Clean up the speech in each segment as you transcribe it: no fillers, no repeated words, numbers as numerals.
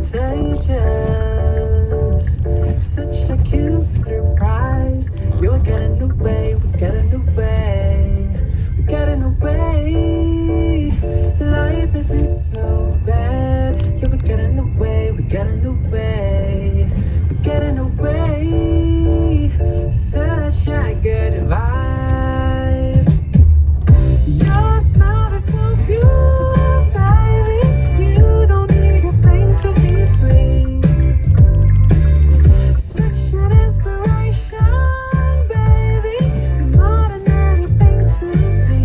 contagious. Such a cute surprise. You're getting away, we're getting away, we're getting away. Life isn't so bad. Yeah, we're getting away, we're getting away, we're getting away. Such a good vibe. Your smile is so pure, baby. You don't need a thing to be free. Such an inspiration, baby. You're more than anything to be.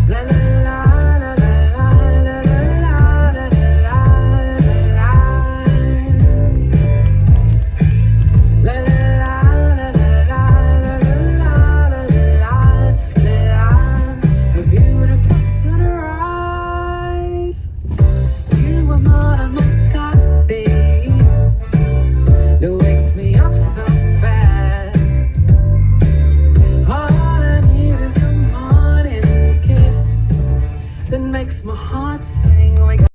La la la la la la la la la la la. La la la la la la. A beautiful sunrise. You are more than my coffee that wakes me up so fast. All I need is a morning kiss that makes my heart sing like